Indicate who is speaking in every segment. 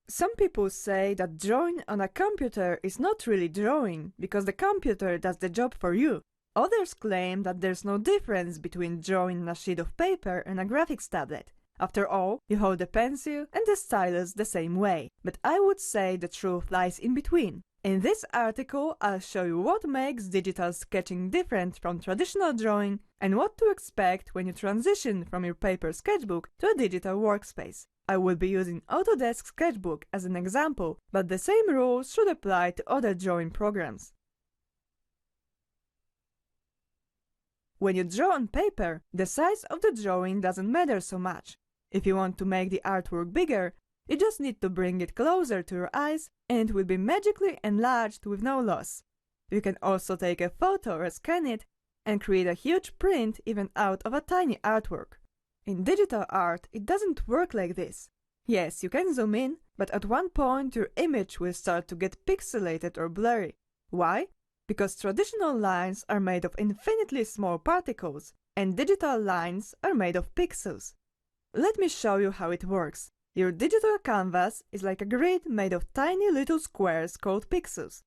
Speaker 1: Some people say that drawing on a computer is not really drawing because the computer does the job for you. Others claim that there's no difference between drawing on a sheet of paper and a graphics tablet. After all, you hold the pencil and the stylus the same way. But I would say the truth lies in between. In this article, I'll show you what makes digital sketching different from traditional drawing and what to expect when you transition from your paper sketchbook to a digital workspace. I will be using Autodesk Sketchbook as an example, but the same rules should apply to other drawing programs. When you draw on paper, the size of the drawing doesn't matter so much. If you want to make the artwork bigger, you just need to bring it closer to your eyes and it will be magically enlarged with no loss. You can also take a photo or scan it and create a huge print even out of a tiny artwork. In digital art, it doesn't work like this. Yes, you can zoom in, but at one point your image will start to get pixelated or blurry. Why? Because traditional lines are made of infinitely small particles, and digital lines are made of pixels. Let me show you how it works. Your digital canvas is like a grid made of tiny little squares called pixels.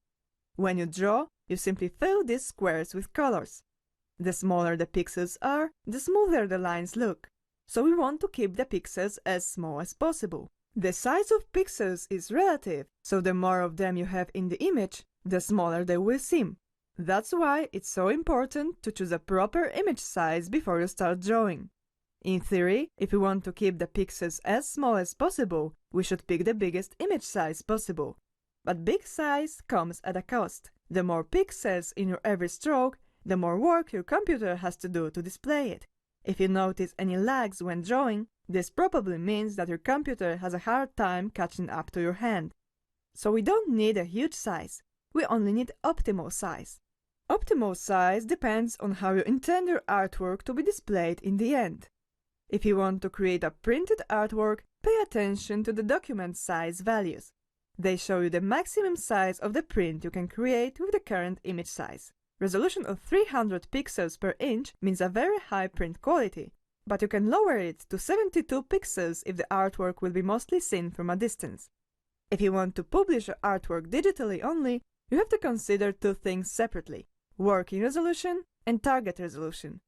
Speaker 1: When you draw, you simply fill these squares with colors. The smaller the pixels are, the smoother the lines look. So we want to keep the pixels as small as possible. The size of pixels is relative, so the more of them you have in the image, the smaller they will seem. That's why it's so important to choose a proper image size before you start drawing. In theory, if we want to keep the pixels as small as possible, we should pick the biggest image size possible. But big size comes at a cost. The more pixels in your every stroke, the more work your computer has to do to display it. If you notice any lags when drawing, this probably means that your computer has a hard time catching up to your hand. So we don't need a huge size, we only need optimal size. Optimal size depends on how you intend your artwork to be displayed in the end. If you want to create a printed artwork, pay attention to the document size values. They show you the maximum size of the print you can create with the current image size. Resolution of 300 pixels per inch means a very high print quality, but you can lower it to 72 pixels if the artwork will be mostly seen from a distance. If you want to publish your artwork digitally only, you have to consider two things separately: working resolution and target resolution.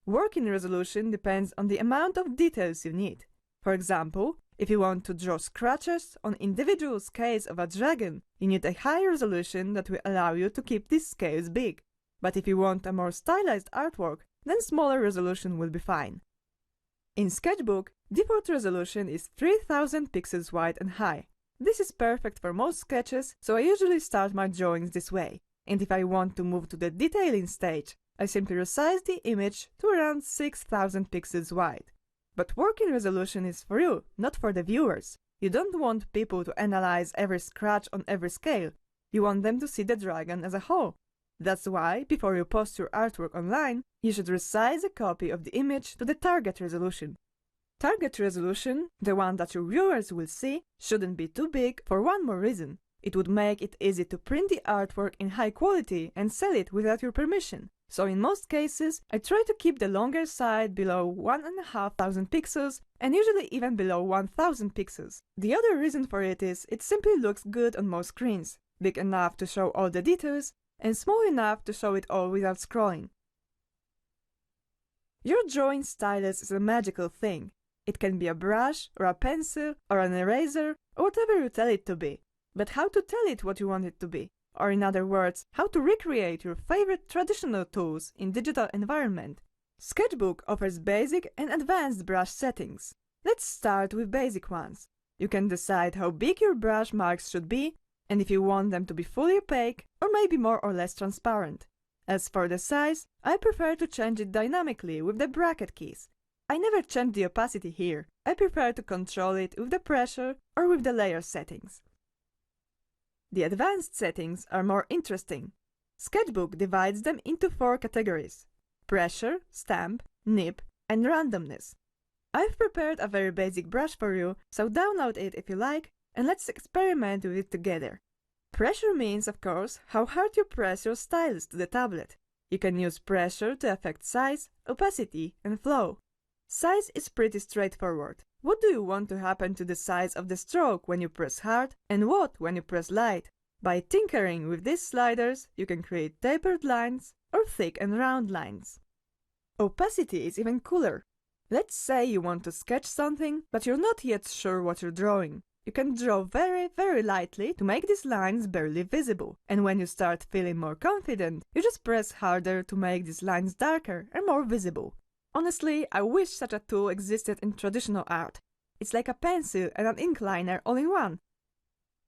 Speaker 1: Working resolution depends on the amount of details you need. For example, if you want to draw scratches on individual scales of a dragon, you need a high resolution that will allow you to keep these scales big. But if you want a more stylized artwork, then smaller resolution will be fine. In Sketchbook, default resolution is 3000 pixels wide and high. This is perfect for most sketches, so I usually start my drawings this way. And if I want to move to the detailing stage, I simply resize the image to around 6000 pixels wide. But working resolution is for you, not for the viewers. You don't want people to analyze every scratch on every scale. You want them to see the dragon as a whole. That's why, before you post your artwork online, you should resize a copy of the image to the target resolution. Target resolution, the one that your viewers will see, shouldn't be too big for one more reason. It would make it easy to print the artwork in high quality and sell it without your permission. So in most cases, I try to keep the longer side below 1500 pixels and usually even below 1000 pixels. The other reason for it is it simply looks good on most screens, big enough to show all the details and small enough to show it all without scrolling. Your drawing stylus is a magical thing. It can be a brush, or a pencil, or an eraser, or whatever you tell it to be. But how to tell it what you want it to be? Or in other words, how to recreate your favorite traditional tools in digital environment? Sketchbook offers basic and advanced brush settings. Let's start with basic ones. You can decide how big your brush marks should be, and if you want them to be fully opaque, or maybe more or less transparent. As for the size, I prefer to change it dynamically with the bracket keys. I never change the opacity here. I prefer to control it with the pressure or with the layer settings. The advanced settings are more interesting. Sketchbook divides them into 4 categories: pressure, stamp, nib, and randomness. I've prepared a very basic brush for you, so download it if you like, and let's experiment with it together. Pressure means, of course, how hard you press your stylus to the tablet. You can use pressure to affect size, opacity, and flow. Size is pretty straightforward. What do you want to happen to the size of the stroke when you press hard, and what when you press light? By tinkering with these sliders, you can create tapered lines or thick and round lines. Opacity is even cooler. Let's say you want to sketch something, but you're not yet sure what you're drawing. You can draw very lightly to make these lines barely visible, and when you start feeling more confident, you just press harder to make these lines darker and more visible. Honestly, I wish such a tool existed in traditional art. It's like a pencil and an ink liner all in one.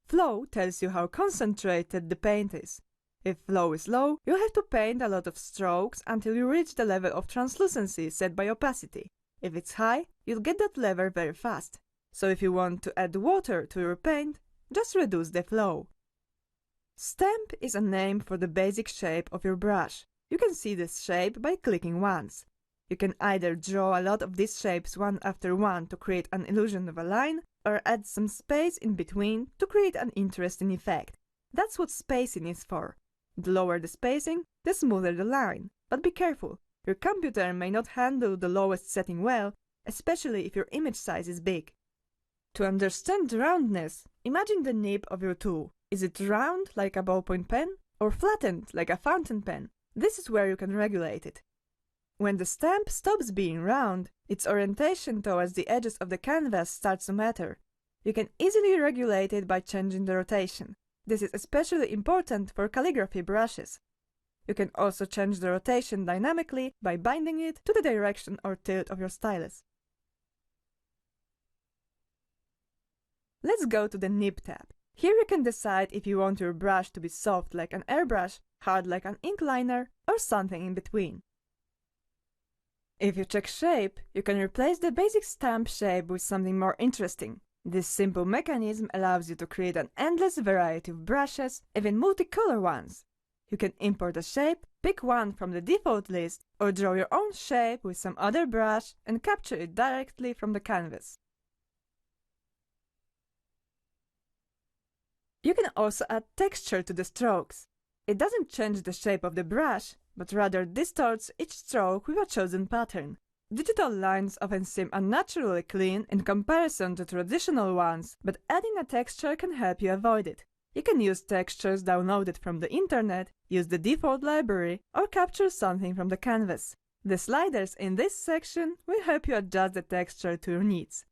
Speaker 1: Flow tells you how concentrated the paint is. If flow is low, you'll have to paint a lot of strokes until you reach the level of translucency set by opacity. If it's high, you'll get that level very fast. So if you want to add water to your paint, just reduce the flow. Stamp is a name for the basic shape of your brush. You can see this shape by clicking once. You can either draw a lot of these shapes one after one to create an illusion of a line, or add some space in between to create an interesting effect. That's what spacing is for. The lower the spacing, the smoother the line. But be careful, your computer may not handle the lowest setting well, especially if your image size is big. To understand roundness, imagine the nib of your tool. Is it round like a ballpoint pen, or flattened like a fountain pen? This is where you can regulate it. When the stamp stops being round, its orientation towards the edges of the canvas starts to matter. You can easily regulate it by changing the rotation. This is especially important for calligraphy brushes. You can also change the rotation dynamically by binding it to the direction or tilt of your stylus. Let's go to the Nib tab. Here you can decide if you want your brush to be soft like an airbrush, hard like an ink liner, or something in between. If you check Shape, you can replace the basic stamp shape with something more interesting. This simple mechanism allows you to create an endless variety of brushes, even multicolor ones. You can import a shape, pick one from the default list, or draw your own shape with some other brush and capture it directly from the canvas. You can also add texture to the strokes. It doesn't change the shape of the brush, but rather distorts each stroke with a chosen pattern. Digital lines often seem unnaturally clean in comparison to traditional ones, but adding a texture can help you avoid it. You can use textures downloaded from the internet, use the default library, or capture something from the canvas. The sliders in this section will help you adjust the texture to your needs.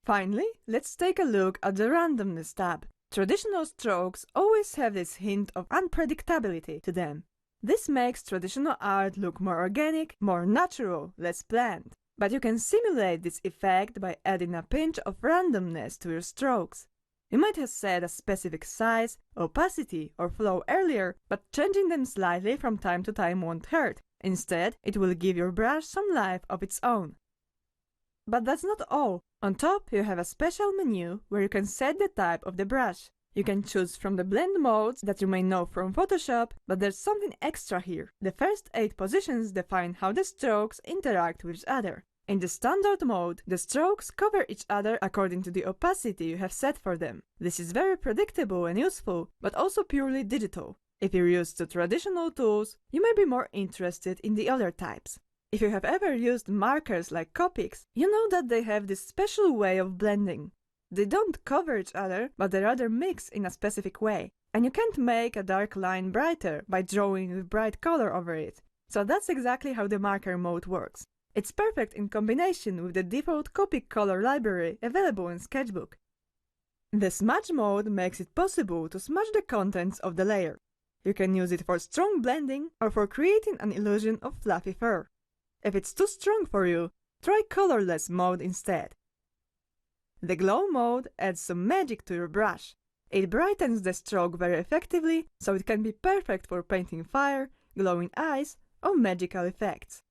Speaker 1: Finally, let's take a look at the Randomness tab. Traditional strokes always have this hint of unpredictability to them. This makes traditional art look more organic, more natural, less planned. But you can simulate this effect by adding a pinch of randomness to your strokes. You might have set a specific size, opacity, or flow earlier, but changing them slightly from time to time won't hurt. Instead, it will give your brush some life of its own. But that's not all. On top, you have a special menu where you can set the type of the brush. You can choose from the blend modes that you may know from Photoshop, but there's something extra here. The first 8 positions define how the strokes interact with each other. In the standard mode, the strokes cover each other according to the opacity you have set for them. This is very predictable and useful, but also purely digital. If you're used to traditional tools, you may be more interested in the other types. If you have ever used markers like Copics, you know that they have this special way of blending. They don't cover each other, but they rather mix in a specific way. And you can't make a dark line brighter by drawing with bright color over it. So that's exactly how the marker mode works. It's perfect in combination with the default Copic color library available in Sketchbook. The smudge mode makes it possible to smudge the contents of the layer. You can use it for strong blending or for creating an illusion of fluffy fur. If it's too strong for you, try colorless mode instead. The glow mode adds some magic to your brush. It brightens the stroke very effectively, so it can be perfect for painting fire, glowing eyes, or magical effects.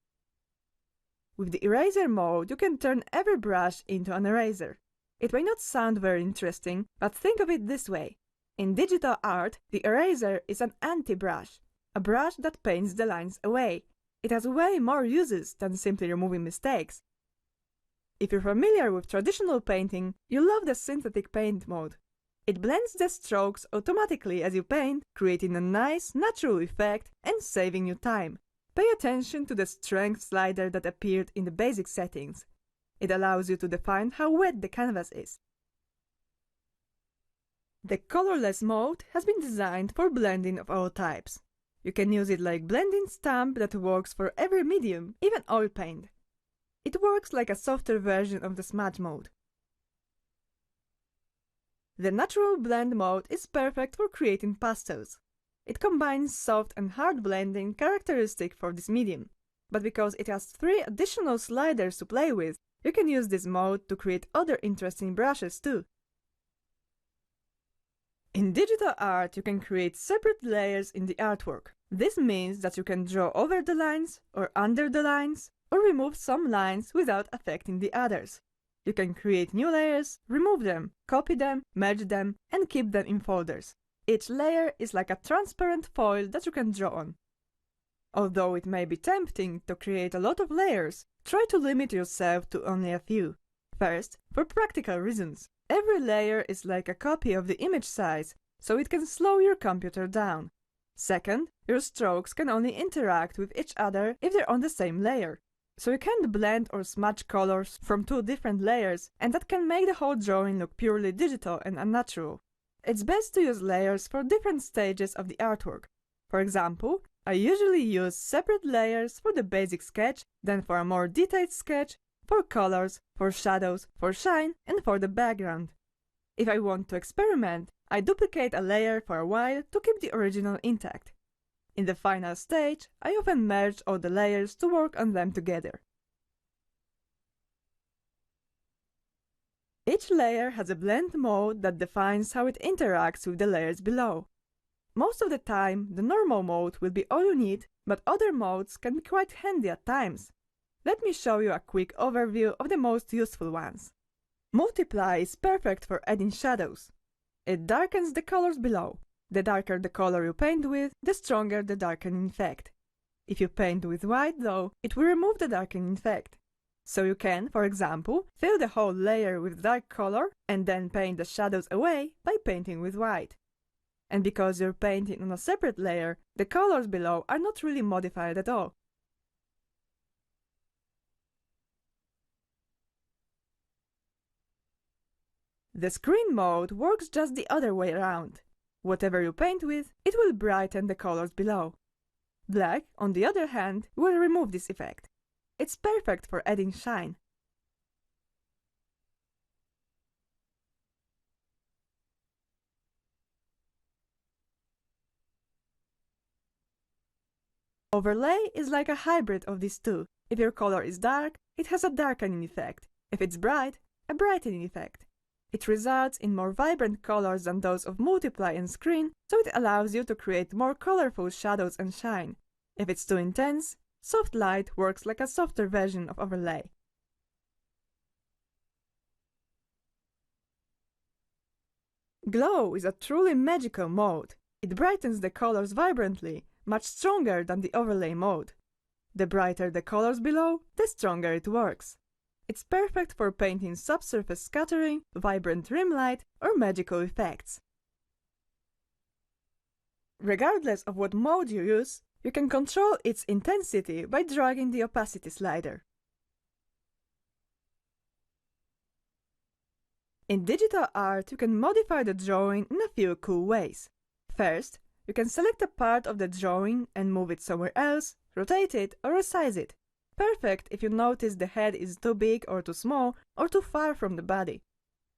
Speaker 1: With the eraser mode, you can turn every brush into an eraser. It may not sound very interesting, but think of it this way. In digital art, the eraser is an anti-brush, a brush that paints the lines away. It has way more uses than simply removing mistakes. If you're familiar with traditional painting, you'll love the synthetic paint mode. It blends the strokes automatically as you paint, creating a nice, natural effect and saving you time. Pay attention to the strength slider that appeared in the basic settings. It allows you to define how wet the canvas is. The colorless mode has been designed for blending of all types. You can use it like blending stamp that works for every medium, even oil paint. It works like a softer version of the smudge mode. The natural blend mode is perfect for creating pastels. It combines soft and hard blending characteristic for this medium, but because it has 3 additional sliders to play with, you can use this mode to create other interesting brushes too. In digital art, you can create separate layers in the artwork. This means that you can draw over the lines or under the lines, or remove some lines without affecting the others. You can create new layers, remove them, copy them, merge them, and keep them in folders. Each layer is like a transparent foil that you can draw on. Although it may be tempting to create a lot of layers, try to limit yourself to only a few. First, for practical reasons. Every layer is like a copy of the image size, so it can slow your computer down. Second, your strokes can only interact with each other if they're on the same layer. So you can't blend or smudge colors from 2 different layers, and that can make the whole drawing look purely digital and unnatural. It's best to use layers for different stages of the artwork. For example, I usually use separate layers for the basic sketch, then for a more detailed sketch, for colors, for shadows, for shine, and for the background. If I want to experiment, I duplicate a layer for a while to keep the original intact. In the final stage, I often merge all the layers to work on them together. Each layer has a blend mode that defines how it interacts with the layers below. Most of the time, the normal mode will be all you need, but other modes can be quite handy at times. Let me show you a quick overview of the most useful ones. Multiply is perfect for adding shadows. It darkens the colors below. The darker the color you paint with, the stronger the darkening effect. If you paint with white though, it will remove the darkening effect. So you can, for example, fill the whole layer with dark color and then paint the shadows away by painting with white. And because you're painting on a separate layer, the colors below are not really modified at all. The screen mode works just the other way around. Whatever you paint with, it will brighten the colors below. Black, on the other hand, will remove this effect. It's perfect for adding shine. Overlay is like a hybrid of these two. If your color is dark, it has a darkening effect. If it's bright, a brightening effect. It results in more vibrant colors than those of Multiply and Screen, so it allows you to create more colorful shadows and shine. If it's too intense, Soft Light works like a softer version of Overlay. Glow is a truly magical mode. It brightens the colors vibrantly, much stronger than the Overlay mode. The brighter the colors below, the stronger it works. It's perfect for painting subsurface scattering, vibrant rim light, or magical effects. Regardless of what mode you use, you can control its intensity by dragging the opacity slider. In digital art, you can modify the drawing in a few cool ways. First, you can select a part of the drawing and move it somewhere else, rotate it, or resize it. Perfect if you notice the head is too big or too small or too far from the body.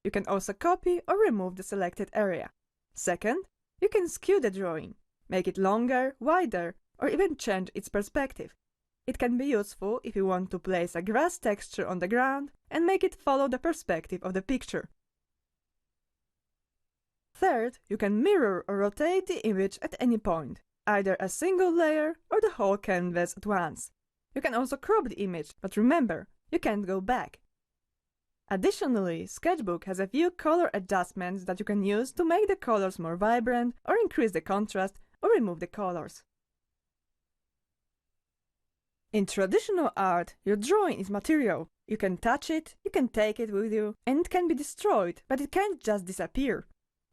Speaker 1: You can also copy or remove the selected area. Second, you can skew the drawing, make it longer, wider, or even change its perspective. It can be useful if you want to place a grass texture on the ground and make it follow the perspective of the picture. Third, you can mirror or rotate the image at any point, either a single layer or the whole canvas at once. You can also crop the image, but remember, you can't go back. Additionally, Sketchbook has a few color adjustments that you can use to make the colors more vibrant, or increase the contrast, or remove the colors. In traditional art, your drawing is material. You can touch it, you can take it with you, and it can be destroyed, but it can't just disappear.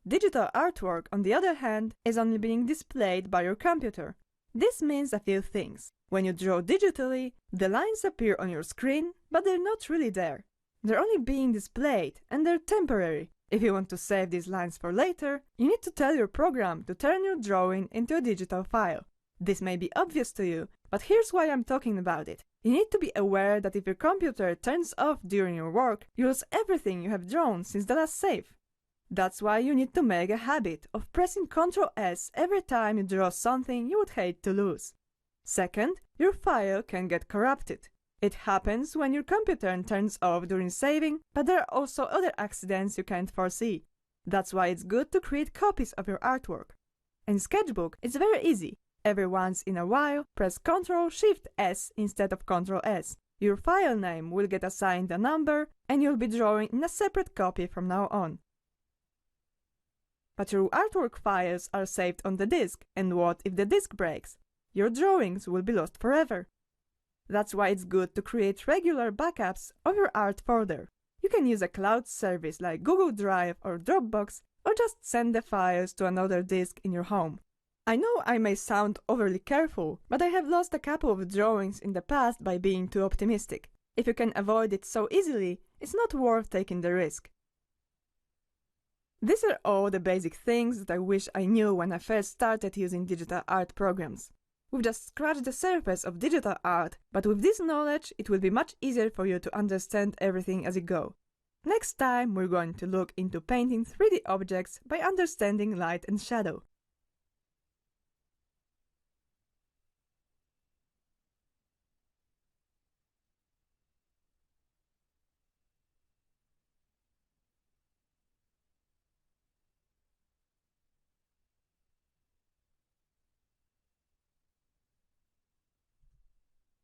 Speaker 1: Digital artwork, on the other hand, is only being displayed by your computer. This means a few things. When you draw digitally, the lines appear on your screen, but they're not really there. They're only being displayed, and they're temporary. If you want to save these lines for later, you need to tell your program to turn your drawing into a digital file. This may be obvious to you, but here's why I'm talking about it. You need to be aware that if your computer turns off during your work, you lose everything you have drawn since the last save. That's why you need to make a habit of pressing Ctrl S every time you draw something you would hate to lose. Second, your file can get corrupted. It happens when your computer turns off during saving, but there are also other accidents you can't foresee. That's why it's good to create copies of your artwork. In Sketchbook, it's very easy. Every once in a while, press Ctrl-Shift-S instead of Ctrl-S. Your file name will get assigned a number, and you'll be drawing in a separate copy from now on. But your artwork files are saved on the disk, and what if the disk breaks? Your drawings will be lost forever. That's why it's good to create regular backups of your art folder. You can use a cloud service like Google Drive or Dropbox, or just send the files to another disk in your home. I know I may sound overly careful, but I have lost a couple of drawings in the past by being too optimistic. If you can avoid it so easily, it's not worth taking the risk. These are all the basic things that I wish I knew when I first started using digital art programs. We've just scratched the surface of digital art, but with this knowledge it will be much easier for you to understand everything as you go. Next time we're going to look into painting 3D objects by understanding light and shadow.